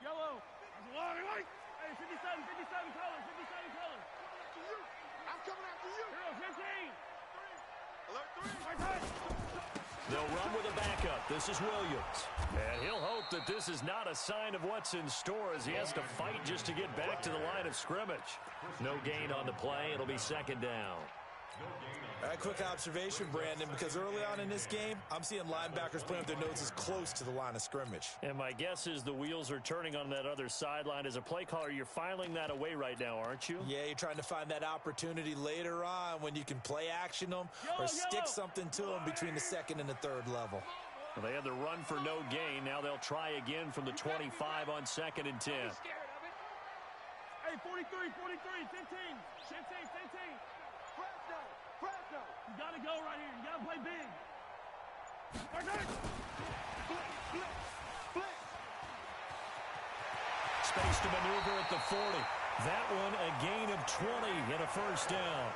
Yellow. Hey, 57 colors, 57 colors. I'm coming after you. Hero 15. Alert 3. They'll run with a backup. This is Williams. And he'll hope that this is not a sign of what's in store as he has to fight just to get back to the line of scrimmage. No gain on the play. It'll be second down. All right, quick observation, Brandon, because early on in this game, I'm seeing linebackers playing with their noses close to the line of scrimmage. And my guess is the wheels are turning on that other sideline. As a play caller, you're filing that away right now, aren't you? Yeah, you're trying to find that opportunity later on when you can play action them or stick something to them between the second and the third level. Well, they had the run for no gain. Now they'll try again from the 25 on 2nd and 10. Hey, 43, 15. Fresno. You got to go right here. You got to play big. Space to maneuver at the 40. That one a gain of 20 and a first down.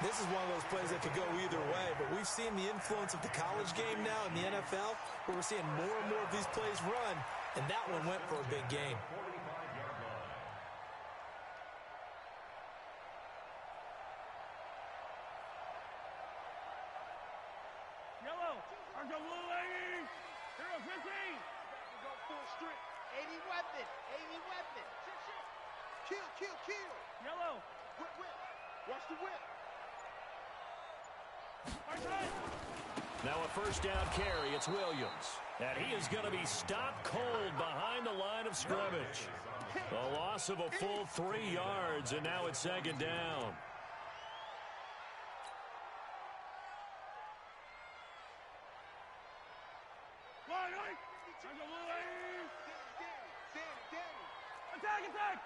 This is one of those plays that could go either way, but we've seen the influence of the college game now in the NFL, where we're seeing more and more of these plays run, and that one went for a big gain. Yellow. Argo blue, 80. Hero 15. Go full strength. 80 weapon. Kill. Yellow. Whip. Watch the whip. Now a first down carry. It's Williams. And he is going to be stopped cold behind the line of scrimmage. A loss of a full 3 yards, and now it's second down. Attack!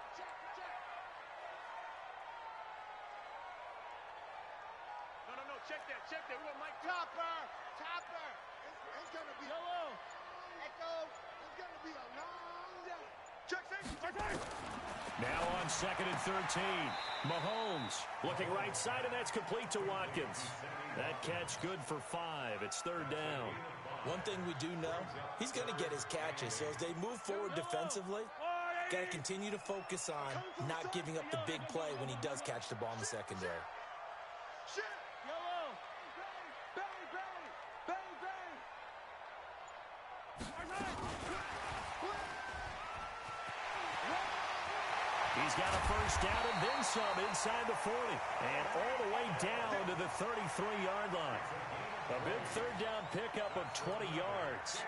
No. Check that. We want Mike Topper. It's going to be Yellow. Echo. It's going to be a long day. Check safety. Now on 2nd and 13. Mahomes looking right side, and that's complete to Watkins. That catch good for 5. It's third down. One thing we do know, he's going to get his catches. So as they move forward defensively, got to continue to focus on not giving up the big play when he does catch the ball in the secondary. Yellow. He's got a first down and then some inside the 40. And all the way down to the 33-yard line. A big third down pickup of 20 yards.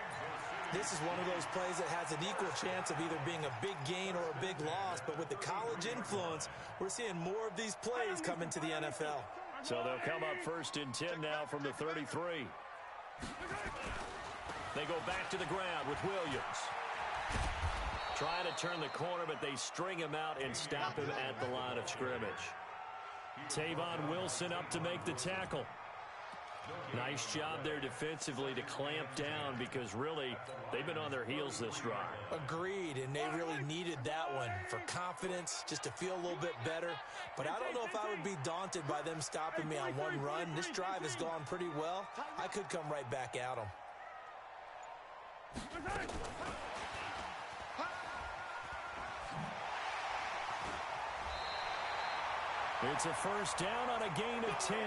This is one of those plays that has an equal chance of either being a big gain or a big loss. But with the college influence, we're seeing more of these plays come into the NFL. So they'll come up 1st and 10 now from the 33. They go back to the ground with Williams. Trying to turn the corner, but they string him out and stop him at the line of scrimmage. Tavon Wilson up to make the tackle. Nice job there defensively to clamp down because really they've been on their heels this drive. Agreed, and they really needed that one for confidence, just to feel a little bit better. But I don't know if I would be daunted by them stopping me on one run. This drive has gone pretty well. I could come right back at them. It's a first down on a gain of 10.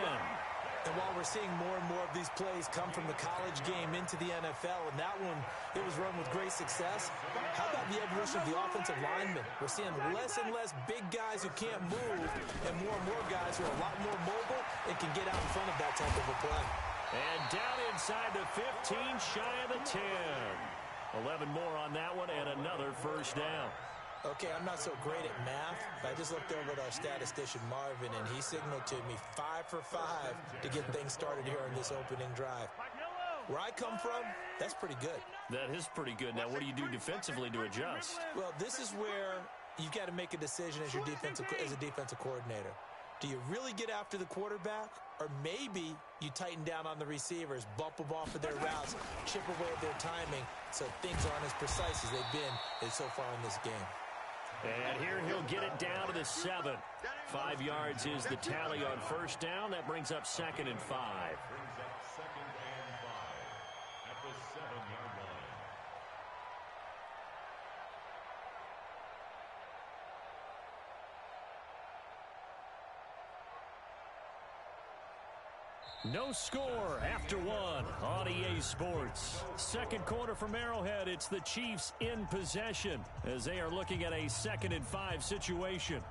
And while we're seeing more and more of these plays come from the college game into the NFL, and that one, it was run with great success, how about the evolution of the offensive linemen? We're seeing less and less big guys who can't move and more guys who are a lot more mobile and can get out in front of that type of a play. And down inside the 15, shy of the 10. 11 more on that one and another first down. Okay, I'm not so great at math, but I just looked over at our statistician, Marvin, and he signaled to me 5 for 5 to get things started here on this opening drive. Where I come from, that's pretty good. That is pretty good. Now, what do you do defensively to adjust? Well, this is where you've got to make a decision as a defensive coordinator. Do you really get after the quarterback, or maybe you tighten down on the receivers, bump them off of their routes, chip away at their timing, so things aren't as precise as they've been so far in this game. And here he'll get it down to the 7. 5 yards is the tally on first down. That brings up 2nd and 5. At the 7-yard line. No score after one on EA Sports. Second quarter from Arrowhead. It's the Chiefs in possession as they are looking at a 2nd and 5 situation.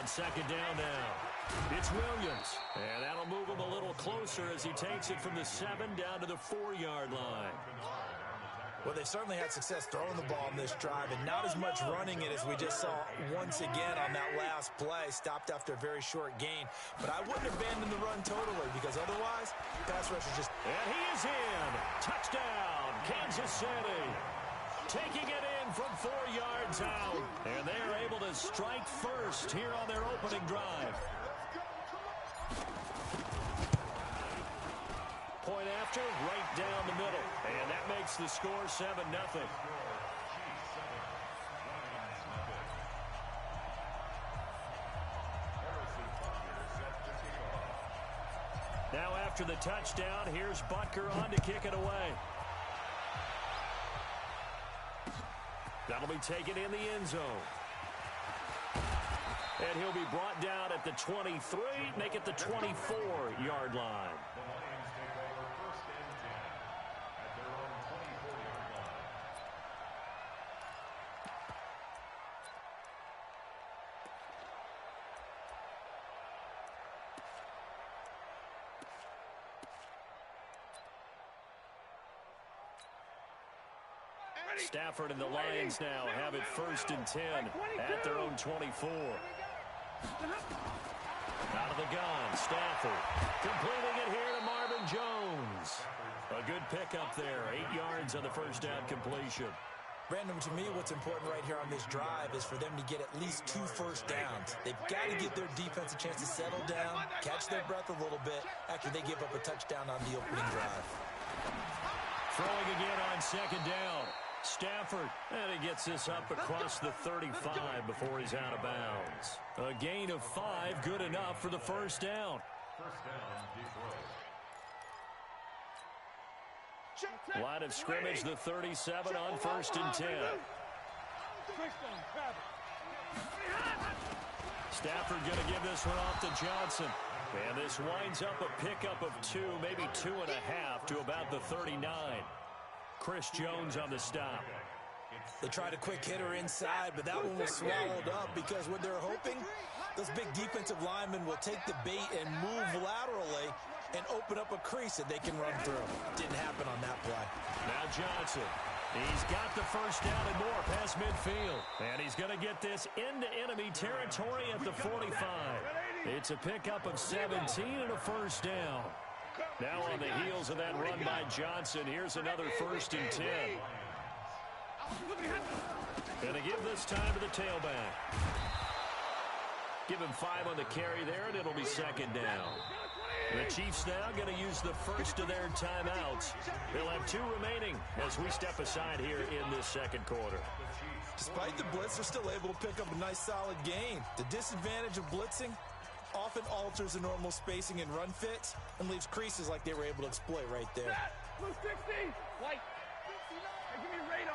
Second down now. It's Williams. And that'll move him a little closer as he takes it from the 7 down to the 4-yard line. Well, they've certainly had success throwing the ball in this drive, and not as much running it as we just saw once again on that last play. Stopped after a very short gain. But I wouldn't abandon the run totally, because otherwise, pass rush is just... And he is in. Touchdown, Kansas City. Taking it in from 4 yards out. And they are able to strike first here on their opening drive. Point after, right down the middle. And that makes the score 7-0. Now after the touchdown, here's Butker on to kick it away. That'll be taken in the end zone. And he'll be brought down at the 23, make it the 24-yard line. Stafford and the Lions now have it 1st and 10 at their own 24. Out of the gun, Stafford completing it here to Marvin Jones. A good pickup there, 8 yards on the first down completion. Brandon, to me, what's important right here on this drive is for them to get at least 2 first downs. They've got to give their defense a chance to settle down, catch their breath a little bit after they give up a touchdown on the opening drive. Throwing again on 2nd down. Stafford, and he gets this up across the 35 before he's out of bounds. A gain of 5, good enough for the first down. Line of scrimmage, the 37 on 1st and 10. Stafford going to give this one off to Johnson. And this winds up a pickup of 2, maybe 2.5 to about the 39. Chris Jones on the stop. They tried a quick hitter inside, but that one was swallowed up because what they're hoping, those big defensive linemen will take the bait and move laterally and open up a crease that they can run through. Didn't happen on that play. Now Johnson. He's got the first down and more past midfield. And he's going to get this into enemy territory at the 45. It's a pickup of 17 and a first down. Now on the heels of that run by Johnson, here's another 1st and 10. Going to give this time to the tailback. Give him 5 on the carry there, and it'll be 2nd down. The Chiefs now going to use the first of their timeouts. They'll have 2 remaining as we step aside here in this 2nd quarter. Despite the blitz, they're still able to pick up a nice solid gain. The disadvantage of blitzing often alters the normal spacing and run fits and leaves creases like they were able to exploit right there. Blue 60, white. Hey, give me radar.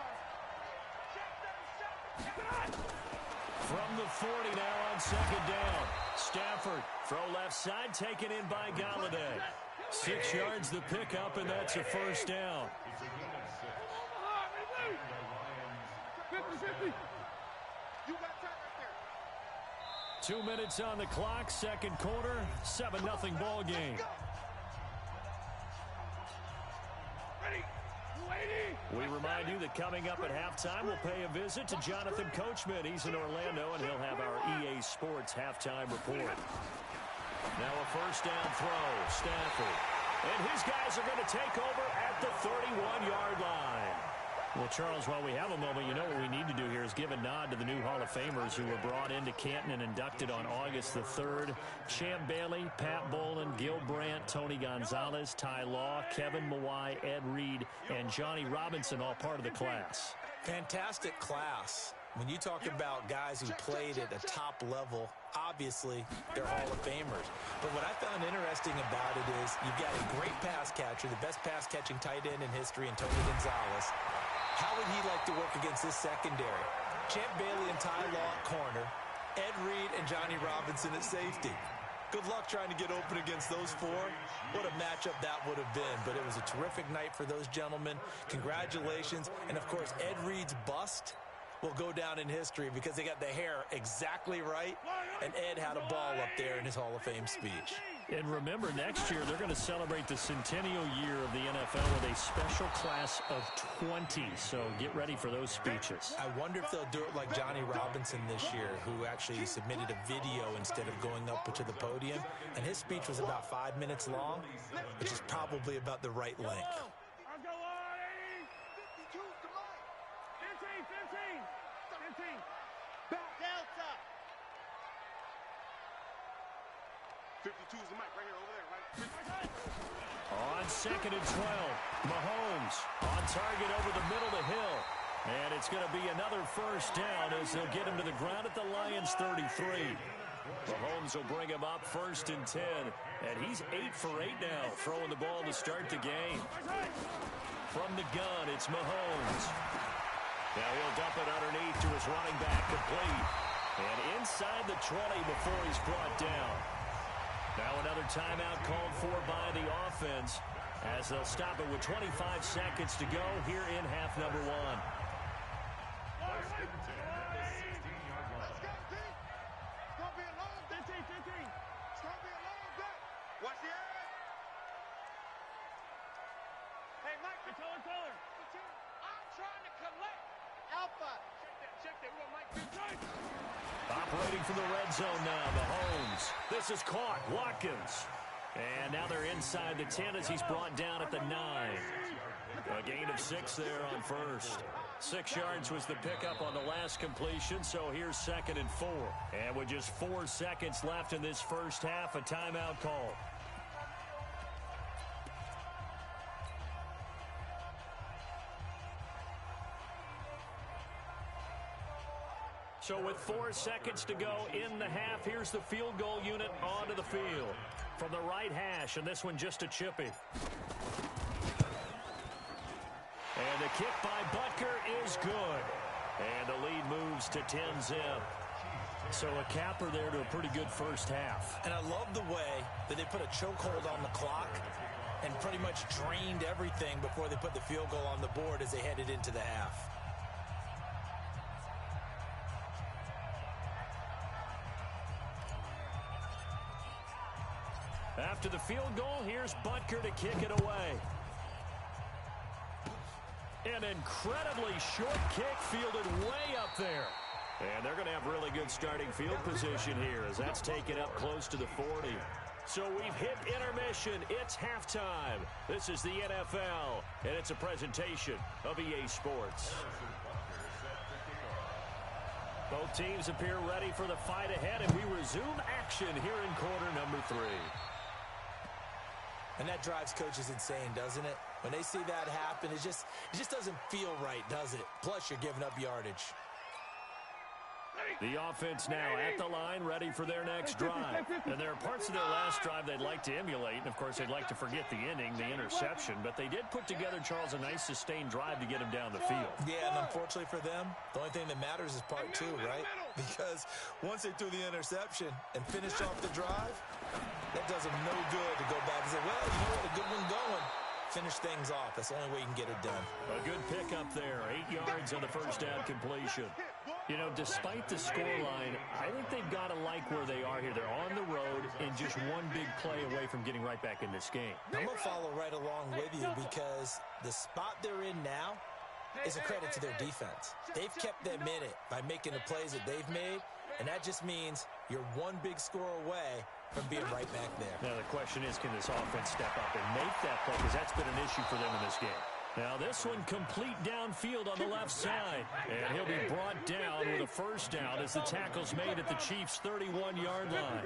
From the 40 now on 2nd down. Stafford, throw left side, taken in by Galladay. 6 yards the pickup, and that's a first down. 50-50. 2 minutes on the clock, 2nd quarter, 7-0 ball game. We remind you that coming up at halftime, we'll pay a visit to Jonathan Coachman. He's in Orlando, and he'll have our EA Sports halftime report. Now a first down throw, Stafford. And his guys are going to take over at the 31-yard line. Well, Charles, while we have a moment, you know what we need to do here is give a nod to the new Hall of Famers who were brought into Canton and inducted on August the 3rd. Champ Bailey, Pat Bolin, Gil Brandt, Tony Gonzalez, Ty Law, Kevin Mawai, Ed Reed, and Johnny Robinson, all part of the class. Fantastic class. When you talk about guys who played at a top level, obviously they're Hall of Famers. But what I found interesting about it is you've got a great pass catcher, the best pass-catching tight end in history, in Tony Gonzalez. How would he like to work against this secondary? Champ Bailey and Ty Law at corner, Ed Reed and Johnny Robinson at safety. Good luck trying to get open against those four. What a matchup that would have been. But it was a terrific night for those gentlemen. Congratulations. And, of course, Ed Reed's bust will go down in history because they got the hair exactly right, and Ed had a ball up there in his Hall of Fame speech. And remember, next year they're going to celebrate the centennial year of the NFL with a special class of 20, so get ready for those speeches. I wonder if they'll do it like Johnny Robinson this year, who actually submitted a video instead of going up to the podium, and his speech was about 5 minutes long, which is probably about the right length. 52 is the mic right here, over there, right? On 2nd and 12, Mahomes on target over the middle to Hill. And it's going to be another first down as they'll get him to the ground at the Lions' 33. Mahomes will bring him up 1st and 10. And he's 8 for 8 now, throwing the ball to start the game. From the gun, it's Mahomes. Now he'll dump it underneath to his running back, complete. And inside the 20 before he's brought down. Now another timeout called for by the offense as they'll stop it with 25 seconds to go here in half number 1. Watch the air. Hey, Mike, tell her. I'm trying to collect. Alpha. Check that. We want Mike. Operating from the red zone now, Mahomes. This is caught. Watkins. And now they're inside the 10 as he's brought down at the 9. A gain of 6 there on first. 6 yards was the pickup on the last completion, so here's 2nd and 4. And with just 4 seconds left in this first half, a timeout call. So with 4 seconds to go in the half, here's the field goal unit onto the field. From the right hash, and this one just a chippy. And the kick by Butker is good. And the lead moves to 10-zip. So a capper there to a pretty good first half. And I love the way that they put a chokehold on the clock and pretty much drained everything before they put the field goal on the board as they headed into the half. After the field goal, here's Butker to kick it away. An incredibly short kick fielded way up there. And they're going to have really good starting field position here as that's taken up close to the 40. So we've hit intermission. It's halftime. This is the NFL, and it's a presentation of EA Sports. Both teams appear ready for the fight ahead, and we resume action here in quarter number 3. And that drives coaches insane, doesn't it? When they see that happen, it just doesn't feel right, does it? Plus, you're giving up yardage. The offense now at the line, ready for their next drive. And there are parts of their last drive they'd like to emulate. And, of course, they'd like to forget the inning, the interception. But they did put together, Charles, a nice sustained drive to get him down the field. Yeah, and unfortunately for them, the only thing that matters is part 2, right? Because once they threw the interception and finished off the drive, that does them no good to go back and say, well, you know what, a good one going. Finish things off. That's the only way you can get it done. A good pickup there. 8 yards on the first down completion. You know, despite the scoreline, I think they've got to like where they are here. They're on the road and just one big play away from getting right back in this game. I'm going to follow right along with you because the spot they're in now is a credit to their defense. They've kept them in it by making the plays that they've made, and that just means you're one big score away from being right back there. Now, the question is, can this offense step up and make that play? Because that's been an issue for them in this game. Now this one complete downfield on the left side. And he'll be brought down with a first down as the tackle's made at the Chiefs' 31-yard line.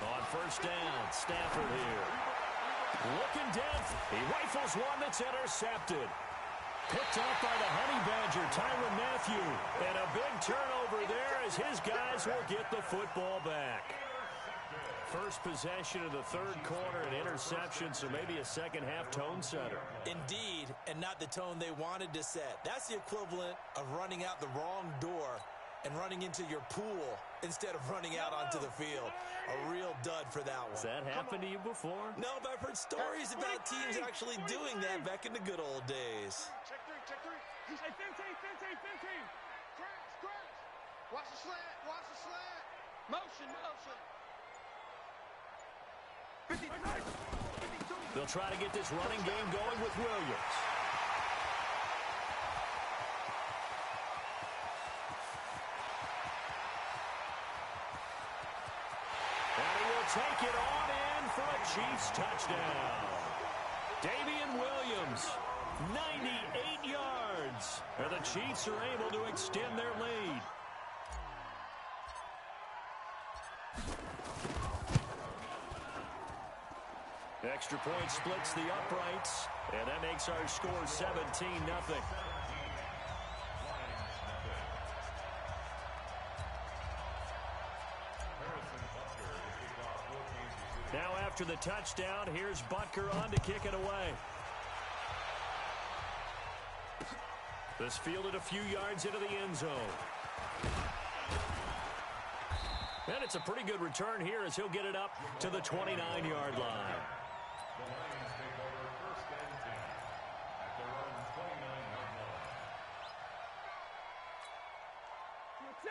On first down, Stafford here. Looking down. He rifles one that's intercepted. Picked up by the Honey Badger, Tyrann Mathieu. And a big turnover there as his guys will get the football back. First possession of the third quarter, an interception, so maybe a second-half tone setter. Indeed, and not the tone they wanted to set. That's the equivalent of running out the wrong door and running into your pool instead of running out onto the field. A real dud for that one. Has that happened to you before? No, but I've heard stories about teams actually doing that back in the good old days. Check three. Hey, 15. Scratch. Watch the slant. Motion. 52. They'll try to get this running game going with Williams. Take it on in for a Chiefs touchdown. Damian Williams, 98 yards. And the Chiefs are able to extend their lead. Extra point splits the uprights, and that makes our score 17-0. Now after the touchdown, here's Butker on to kick it away. This fielded a few yards into the end zone. And it's a pretty good return here as he'll get it up to the 29-yard line.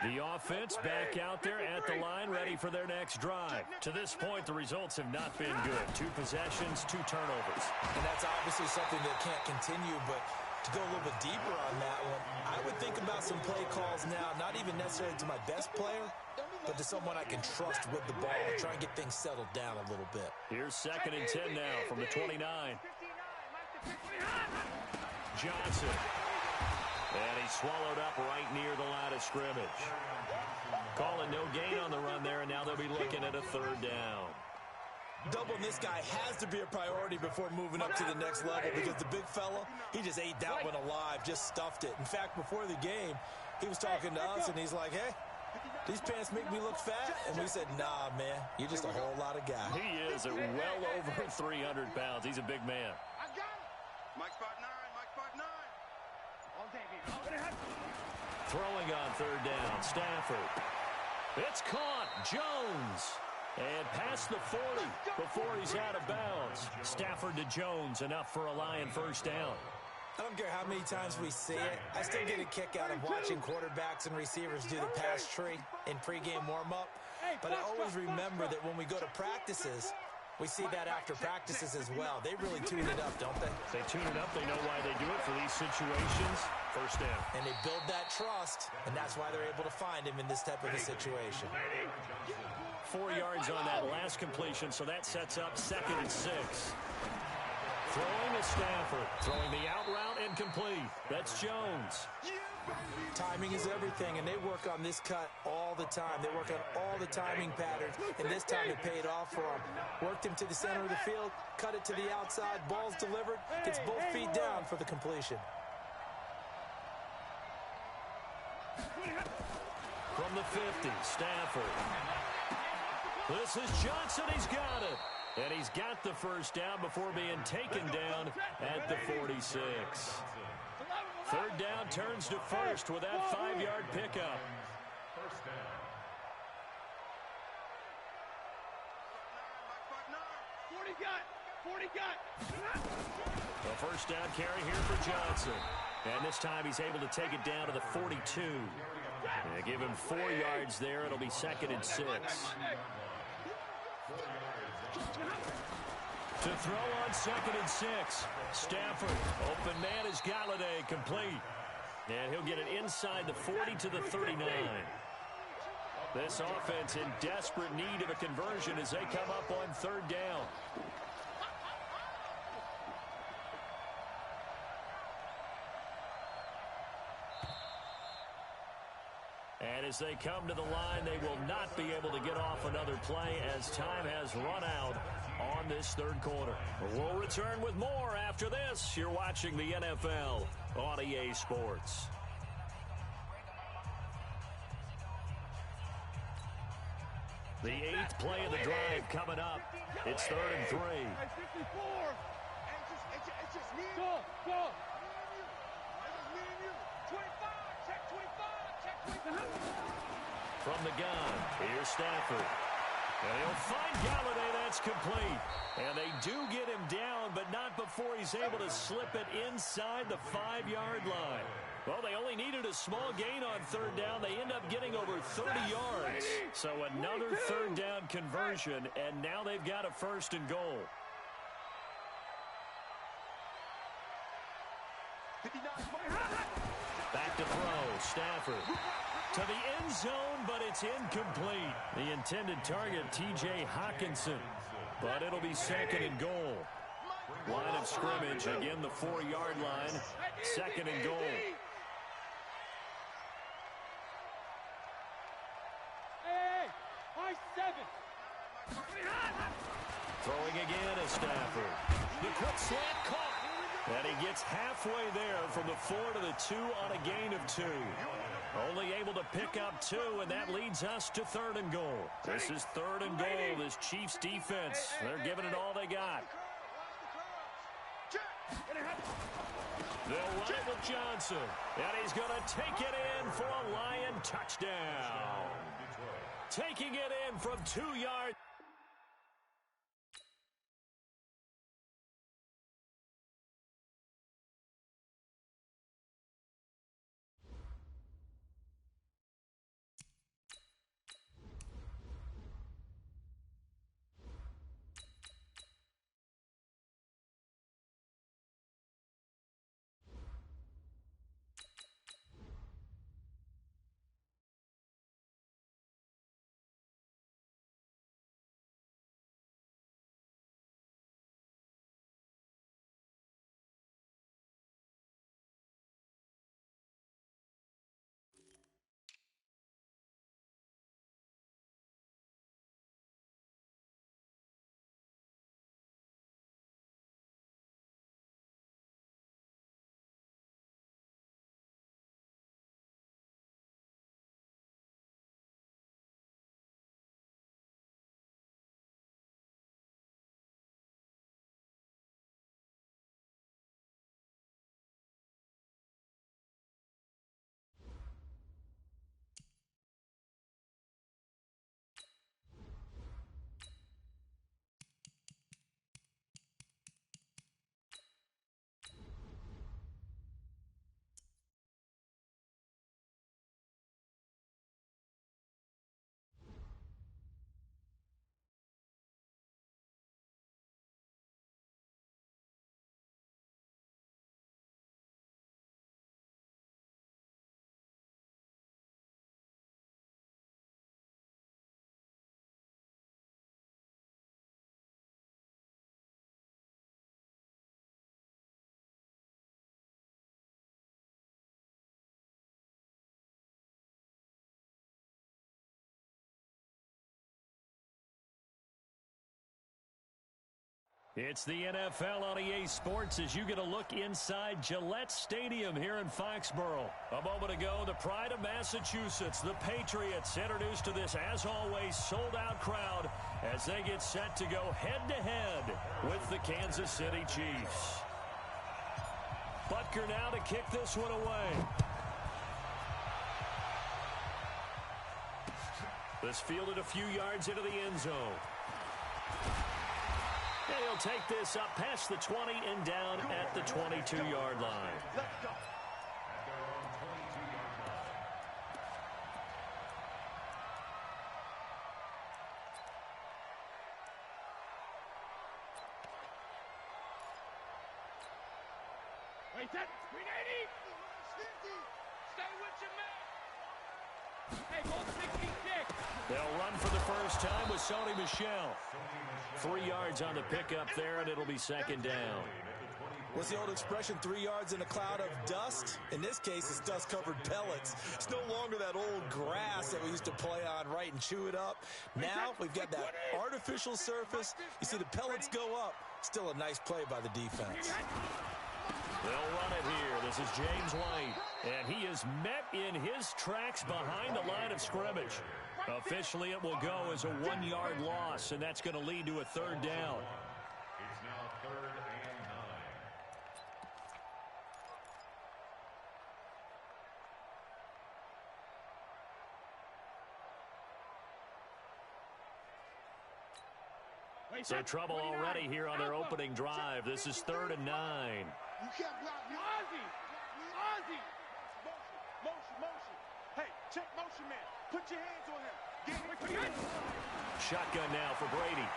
The offense back out there at the line, ready for their next drive. To this point, the results have not been good. 2 possessions, 2 turnovers. And that's obviously something that can't continue, but to go a little bit deeper on that one, I would think about some play calls now, not even necessarily to my best player, but to someone I can trust with the ball, try and get things settled down a little bit. Here's 2nd and 10 now from the 29. Johnson. And he's swallowed up right near the line of scrimmage. Calling no gain on the run there, and now they'll be looking at a 3rd down. Doubling this guy has to be a priority before moving up to the next level because the big fella, he just ate that one alive, just stuffed it. In fact, before the game, he was talking to us, and he's like, hey, these pants make me look fat? And we said, nah, man, you're just a whole lot of guy. He is at well over 300 pounds. He's a big man. I got it. Mike 5'9". Throwing on 3rd down, Stafford. It's caught. Jones. And past the 40 before he's out of bounds. Stafford to Jones, enough for a Lion first down. I don't care how many times we see it. I still get a kick out of watching quarterbacks and receivers do the pass tree in pregame warm-up. But I always remember that when we go to practices, we see that after practices as well. They really tune it up, don't they? They tune it up. They know why they do it for these situations. First down. And they build that trust, and that's why they're able to find him in this type of a situation. 4 yards on that last completion, so that sets up 2nd and 6. Throwing to Stafford. Throwing the out route incomplete. That's Jones. Timing is everything, and they work on this cut all the time. They work on all the timing patterns, and this time it paid off for them. Worked him to the center of the field, cut it to the outside, ball's delivered, gets both feet down for the completion. From the 50, Stafford. This is Johnson. He's got it. And he's got the first down before being taken down at the 46. 3rd down turns to 1st with that 5-yard pickup. The first down carry here for Johnson. And this time he's able to take it down to the 42. And give him 4 yards there. It'll be 2nd and 6. To throw on 2nd and 6. Stafford. Open man is Galladay. Complete. And he'll get it inside the 40 to the 39. This offense in desperate need of a conversion as they come up on third down. And as they come to the line, they will not be able to get off another play as time has run out on this third quarter. We'll return with more after this. You're watching the NFL on EA Sports. The 8th play of the drive coming up. It's 3rd and 3. Go. 25, check 25. From the gun, here's Stafford. And he'll find Galladay. That's complete. And they do get him down, but not before he's able to slip it inside the 5-yard line. Well, they only needed a small gain on third down. They end up getting over 30 yards. So another third down conversion, and now they've got a 1st and goal. Back to throw, Stafford. To the end zone, but it's incomplete. The intended target, T.J. Hawkinson. But it'll be 2nd and goal. Line of scrimmage, again the 4-yard line. 2nd and goal. Throwing again is Stafford. The quick slant caught. And he gets halfway there from the 4 to the 2 on a gain of 2. Only able to pick up 2, and that leads us to 3rd and goal. This is 3rd and goal. This Chiefs defense, they're giving it all they got. They'll run it with Johnson. And he's going to take it in for a Lion touchdown. Taking it in from 2 yards. It's the NFL on EA Sports as you get a look inside Gillette Stadium here in Foxborough. A moment ago, the pride of Massachusetts, the Patriots, introduced to this, as always, sold-out crowd as they get set to go head-to-head with the Kansas City Chiefs. Butker now to kick this one away. This fielded a few yards into the end zone. And he'll take this up past the 20 and down at the 22-yard line. Wait, set. 380. Stay with your man. Hey, go 66. They'll run for the first time with Sony Michel. 3 yards on the pickup there, and it'll be second down. What's the old expression, 3 yards in a cloud of dust? In this case, it's dust-covered pellets. It's no longer that old grass that we used to play on, right, and chew it up. Now we've got that artificial surface. You see the pellets go up. Still a nice play by the defense. They'll run it here. This is James White, and he is met in his tracks behind the line of scrimmage. Officially, it will go as a 1-yard loss, and that's going to lead to a third down. It's now 3rd and 9. So trouble already here on their opening drive. This is 3rd and 9. You can't block me. Ozzy! Ozzy! Motion. Hey, check motion, man. Put your hands on him. Get him. Shotgun now for Brady.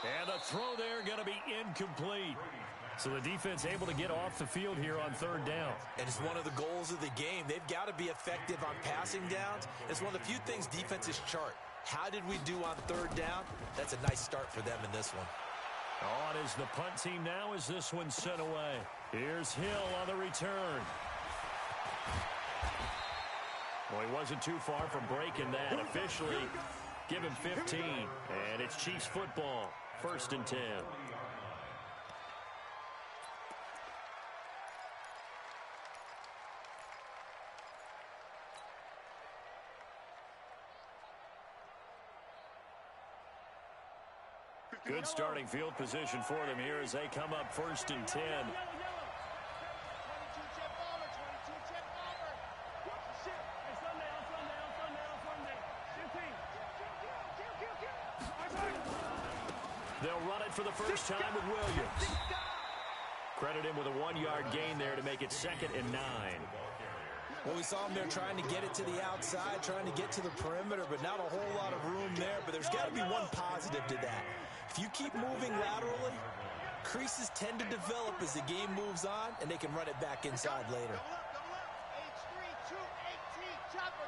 And the throw there going to be incomplete. So the defense able to get off the field here on 3rd down. And it's one of the goals of the game. They've got to be effective on passing downs. It's one of the few things defenses chart. How did we do on 3rd down? That's a nice start for them in this one. On is the punt team now as this one's sent away. Here's Hill on the return. Well, he wasn't too far from breaking that. Officially, give him 15. And it's Chiefs football. 1st and 10. Good starting field position for them here as they come up 1st and 10. They'll run it for the first time with Williams. Credit him with a 1-yard gain there to make it 2nd and 9. Well, we saw him there trying to get it to the outside, trying to get to the perimeter, but not a whole lot of room there. But there's got to be one positive to that. If you keep moving laterally, creases tend to develop as the game moves on, and they can run it back inside later. H3, 2, 18, chopper.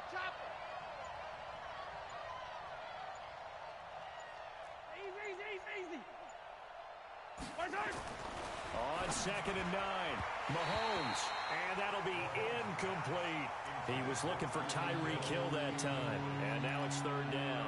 Easy. On 2nd and 9, Mahomes, and that'll be incomplete. He was looking for Tyreek Hill that time, and now it's 3rd down.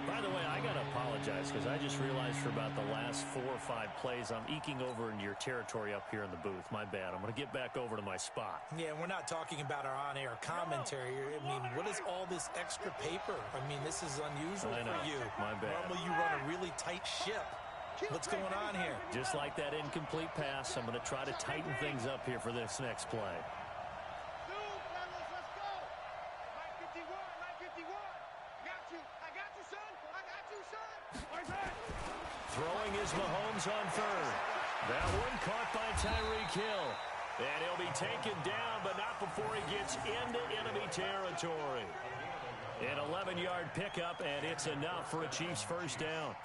By the way, I got to apologize because I just realized for about the last 4 or 5 plays, I'm eking over into your territory up here in the booth. My bad. I'm going to get back over to my spot. Yeah, we're not talking about our on-air commentary here. I mean, what is all this extra paper? I mean, this is unusual for you. My bad. Normally you run a really tight ship. What's going on here? Just like that incomplete pass, I'm going to try to tighten things up here for this next play. Throwing is Mahomes on 3rd. That one caught by Tyreek Hill. And he'll be taken down, but not before he gets into enemy territory. An 11-yard pickup, and it's enough for a Chiefs first down.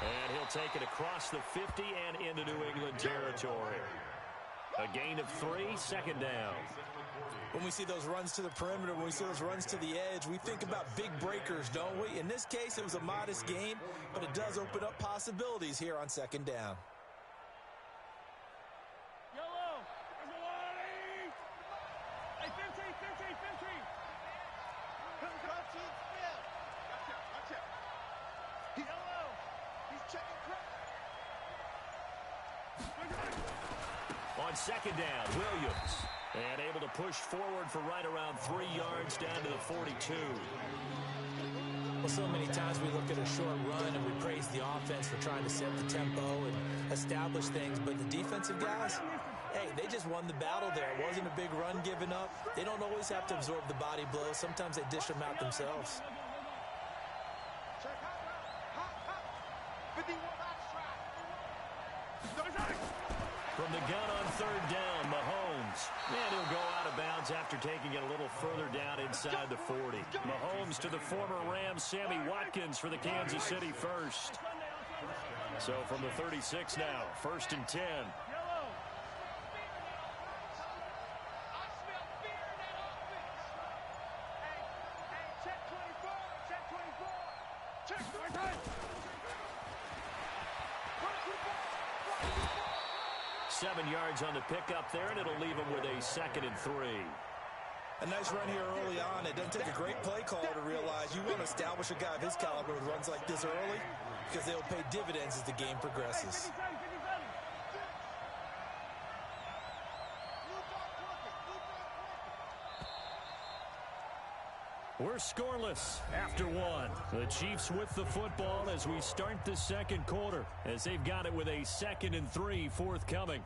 And he'll take it across the 50 and into New England territory. A gain of 3, 2nd down. When we see those runs to the perimeter, when we see those runs to the edge, we think about big breakers, don't we? In this case, it was a modest gain, but it does open up possibilities here on 2nd down. Yellow, everybody! Hey, 15. Yellow, he's checking credit. On 2nd down, Williams. And able to push forward for right around 3 yards down to the 42. Well, so many times we look at a short run and we praise the offense for trying to set the tempo and establish things, but the defensive guys, hey, they just won the battle there. It wasn't a big run given up. They don't always have to absorb the body blows. Sometimes they dish them out themselves. From the gun on third down, Mahomes. And he'll go out of bounds after taking it a little further down inside the 40. Mahomes to the former Rams, Sammy Watkins for the Kansas City first. So from the 36 now, 1st and 10. Seven yards on the pickup there, and it'll leave him with a 2nd and 3. A nice run here early on. It doesn't take a great play caller to realize you want to establish a guy of his caliber with runs like this early because they'll pay dividends as the game progresses. We're scoreless after one. The Chiefs with the football as we start the second quarter, as they've got it with a 2nd and 3 forthcoming.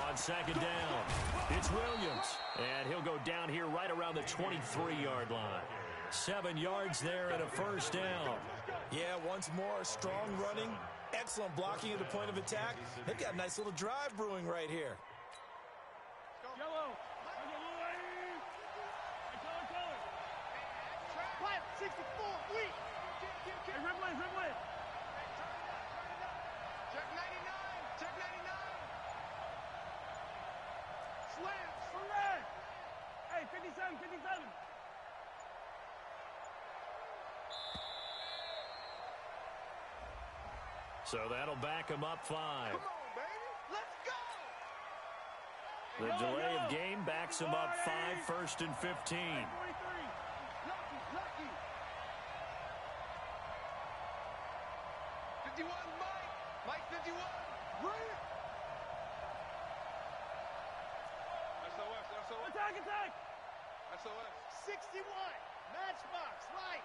On 2nd down, it's Williams, and he'll go down here right around the 23-yard line. 7 yards there and a 1st down. Yeah, once more, strong running, excellent blocking at the point of attack. They've got a nice little drive brewing right here. Yellow. 64, weak. Hey, Ripley. Check 99. Check 99. Slam. Correct. Hey, 57. So that'll back him up 5. Come on, baby. Let's go. The delay of game backs him up 5, 1st and 15. Lucky. 51, Mike 51. Bring it. SOS. Attack. SOS. 61. Matchbox, right.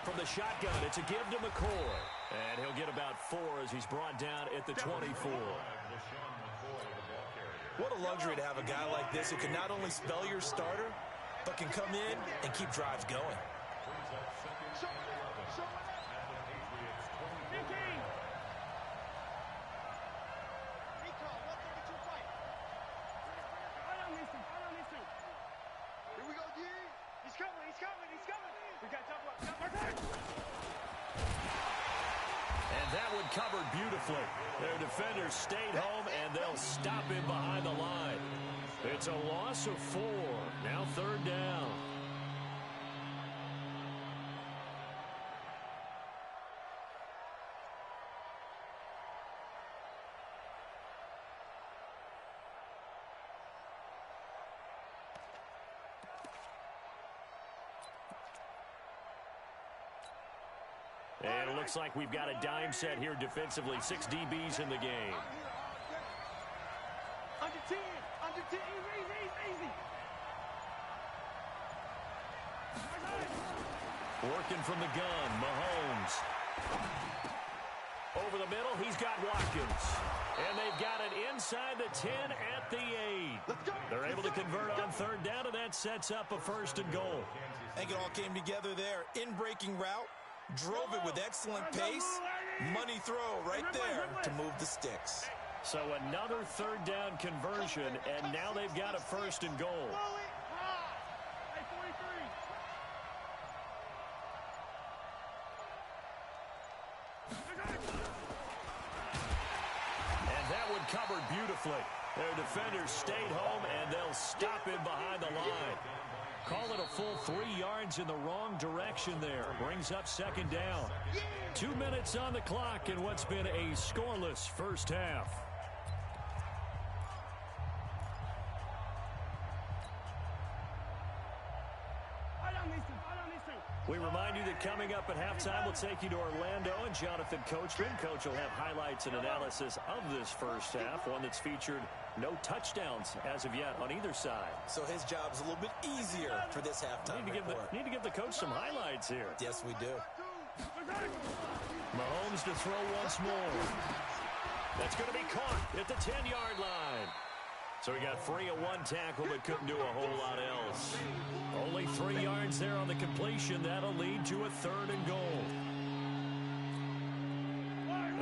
From the shotgun, it's a give to McCoy. And he'll get about 4 as he's brought down at the 24. What a luxury to have a guy like this who can not only spell your starter, but can come in and keep drives going. Here we go, D. He's coming. We got jump. And that one covered beautifully. Their defenders stayed home, and they'll stop him behind the line. It's a loss of 4. Now 3rd down. And it looks like we've got a dime set here defensively. 6 DBs in the game. Under 10. Easy. Working from the gun, Mahomes. Over the middle, he's got Watkins. And they've got it inside the 10 at the 8. They're able to convert on 3rd down, and that sets up a 1st and goal. I think it all came together there. In-breaking route, drove it with excellent pace. Money throw right there to move the sticks. So another 3rd down conversion, and now they've got a 1st and goal. And that one covered beautifully. Their defenders stayed home, and they'll stop him behind the line. Call it a full 3 yards in the wrong direction there. Brings up second down. 2 minutes on the clock in what's been a scoreless first half. We remind you that coming up at halftime, we'll take you to Orlando and Jonathan Coachman. Coach will have highlights and analysis of this first half, one that's featured no touchdowns as of yet on either side. So his job's a little bit easier for this halftime report. Need to give the coach some highlights here. Yes, we do. Mahomes to throw once more. That's going to be caught at the 10-yard line. So he got free of one tackle but couldn't do a whole lot else. Only 3 yards there on the completion. That'll lead to a 3rd and goal.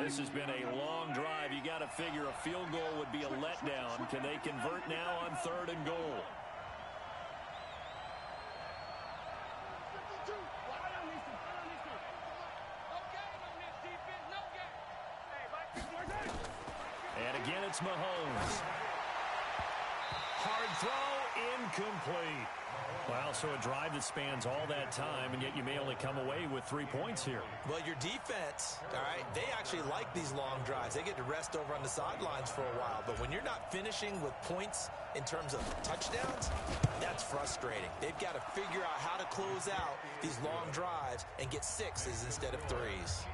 This has been a long drive. You got to figure a field goal would be a letdown. Can they convert now on 3rd and goal? And again, it's Mahomes. Hard throw, incomplete. Wow, so a drive that spans all that time, and yet you may only come away with 3 points here. Well, your defense, all right, they actually like these long drives. They get to rest over on the sidelines for a while. But when you're not finishing with points in terms of touchdowns, that's frustrating. They've got to figure out how to close out these long drives and get 6s instead of 3s.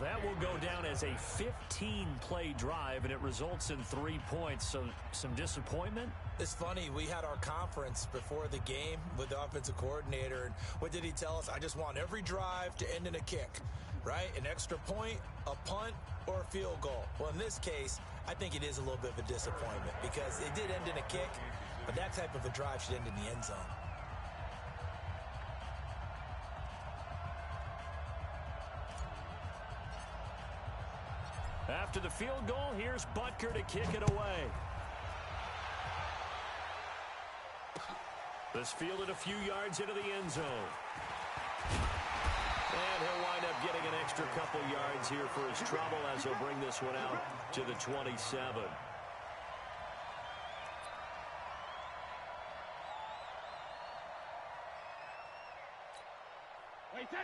That will go down as a 15-play drive, and it results in 3 points. So some disappointment? It's funny. We had our conference before the game with the offensive coordinator, and what did he tell us? I just want every drive to end in a kick, right? An extra point, a punt, or a field goal. Well, in this case, I think it is a little bit of a disappointment because it did end in a kick, but that type of a drive should end in the end zone. After the field goal, here's Butker to kick it away. This fielded a few yards into the end zone. And he'll wind up getting an extra couple yards here for his trouble as he'll bring this one out to the 27.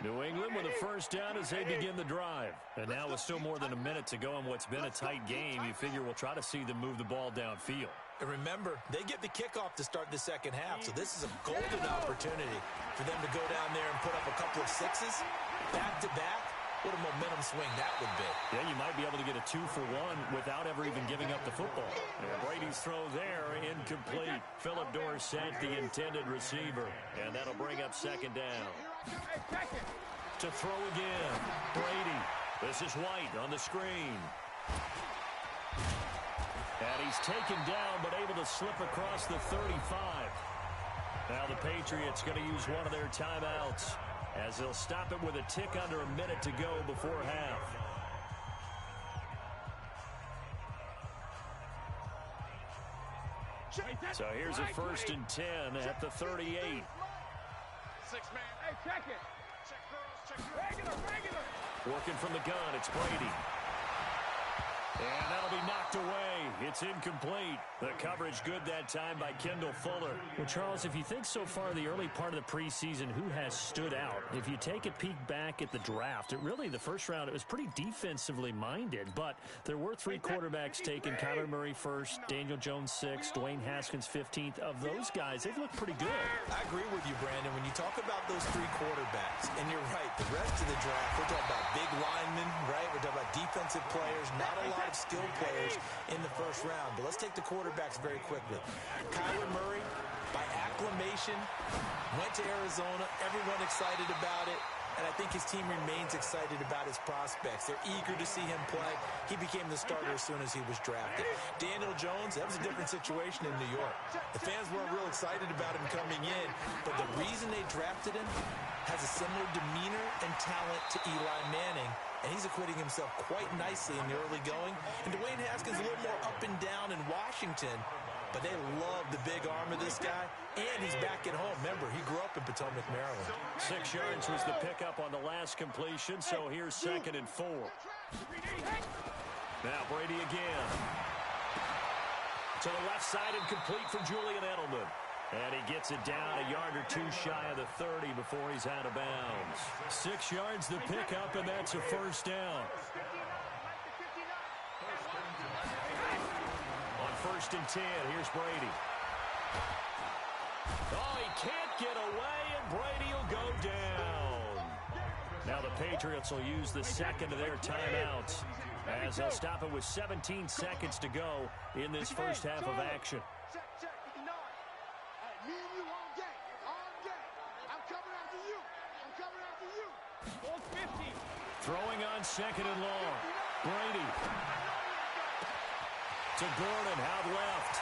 New England with a first down as they begin the drive. And now with still more than a minute to go in what's been a tight game, you figure we'll try to see them move the ball downfield. And remember, they get the kickoff to start the second half, so this is a golden opportunity for them to go down there and put up a couple of 6s back-to-back. What a momentum swing that would be. Yeah, you might be able to get a 2-for-1 without ever even giving up the football. And Brady's throw there, incomplete. Philip Dorsett, the intended receiver. And that'll bring up second down. To throw again, Brady. This is White on the screen. And he's taken down, but able to slip across the 35. Now the Patriots going to use one of their timeouts, as they'll stop it with a tick under a minute to go before half. So here's a 1st and 10 at the 38. 6-man. Hey, check it. Check girls, regular. Working from the gun, it's Brady. And that'll be knocked away. It's incomplete. The coverage good that time by Kendall Fuller. Well, Charles, if you think so far the early part of the preseason, who has stood out? If you take a peek back at the draft, the first round, it was pretty defensively minded, but there were 3 quarterbacks taken. Kyler Murray first, Daniel Jones 6th, Dwayne Haskins 15th. Of those guys, they've looked pretty good. I agree with you, Brandon. When you talk about those 3 quarterbacks, and you're right, the rest of the draft, we're talking about big linemen, right? We're talking about defensive players, not a lot of skilled players in the first round. But let's take the quarterbacks very quickly. Kyler Murray, by acclamation, went to Arizona. Everyone excited about it. And I think his team remains excited about his prospects. They're eager to see him play. He became the starter as soon as he was drafted. Daniel Jones, that was a different situation in New York. The fans weren't real excited about him coming in, but the reason they drafted him has a similar demeanor and talent to Eli Manning, and he's acquitting himself quite nicely in the early going. And Dwayne Haskins a little more up and down in Washington, but they love the big arm of this guy, and he's back at home. Remember, he grew up in Potomac, Maryland. 6 yards was the pickup on the last completion, so here's 2nd and 4. Now Brady again. To the left side and complete for Julian Edelman. And he gets it down a yard or two shy of the 30 before he's out of bounds. 6 yards the pickup, and that's a first down. On 1st and 10, here's Brady. Oh, he can't get away, and Brady will go down. Now the Patriots will use the second of their timeouts as they'll stop it with 17 seconds to go in this first half of action. Check, 59. Hey, me and you on game. On game. I'm coming after you. I'm coming after you. Ball 50. Throwing on 2nd and long. Brady. To Gordon, out left.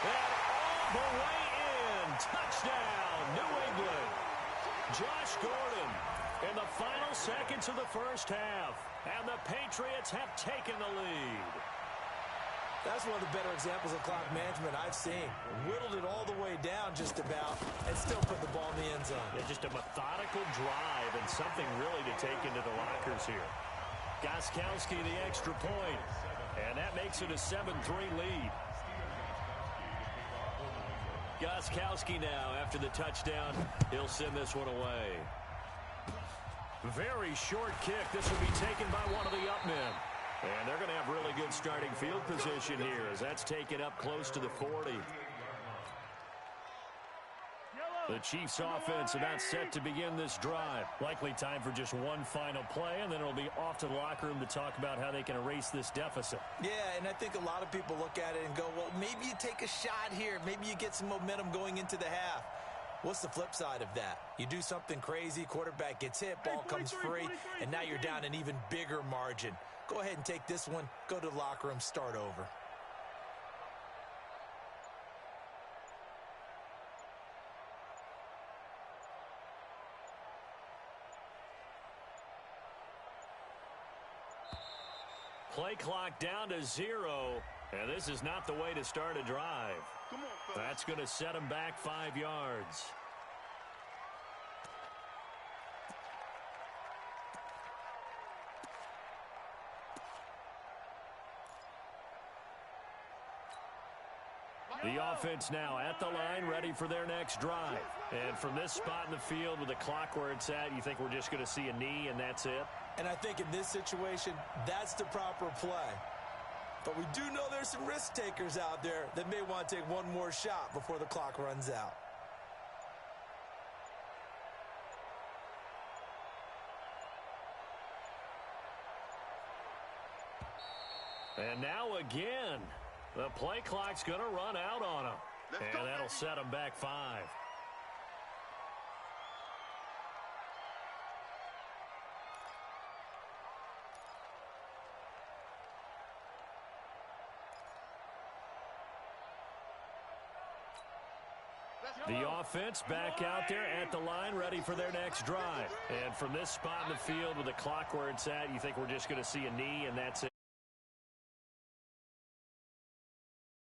And all the way in. Touchdown, New England. Josh Gordon in the final seconds of the first half. And the Patriots have taken the lead. That's one of the better examples of clock management I've seen. Whittled it all the way down just about and still put the ball in the end zone. Yeah, just a methodical drive and something really to take into the lockers here. Gostkowski the extra point. And that makes it a 7-3 lead. Gostkowski now, after the touchdown, he'll send this one away. Very short kick. This will be taken by one of the up men. And they're going to have really good starting field position here as that's taken up close to the 40. The Chiefs offense about set to begin this drive. Likely time for just one final play, and then it'll be off to the locker room to talk about how they can erase this deficit. Yeah, and I think a lot of people look at it and go, well, maybe you take a shot here. Maybe you get some momentum going into the half. What's the flip side of that? You do something crazy, quarterback gets hit, ball comes free, and now you're down an even bigger margin. Go ahead and take this one, go to the locker room, start over. Play clock down to 0, and this is not the way to start a drive. Come on, fellas. That's going to set him back 5 yards. The offense now at the line, ready for their next drive. And from this spot in the field with the clock where it's at, you think we're just going to see a knee and that's it? And I think in this situation, that's the proper play. But we do know there's some risk takers out there that may want to take one more shot before the clock runs out. And now again, the play clock's going to run out on him. And that'll set him back 5. The offense back out there at the line, ready for their next drive. And from this spot in the field with the clock where it's at, you think we're just going to see a knee and that's it.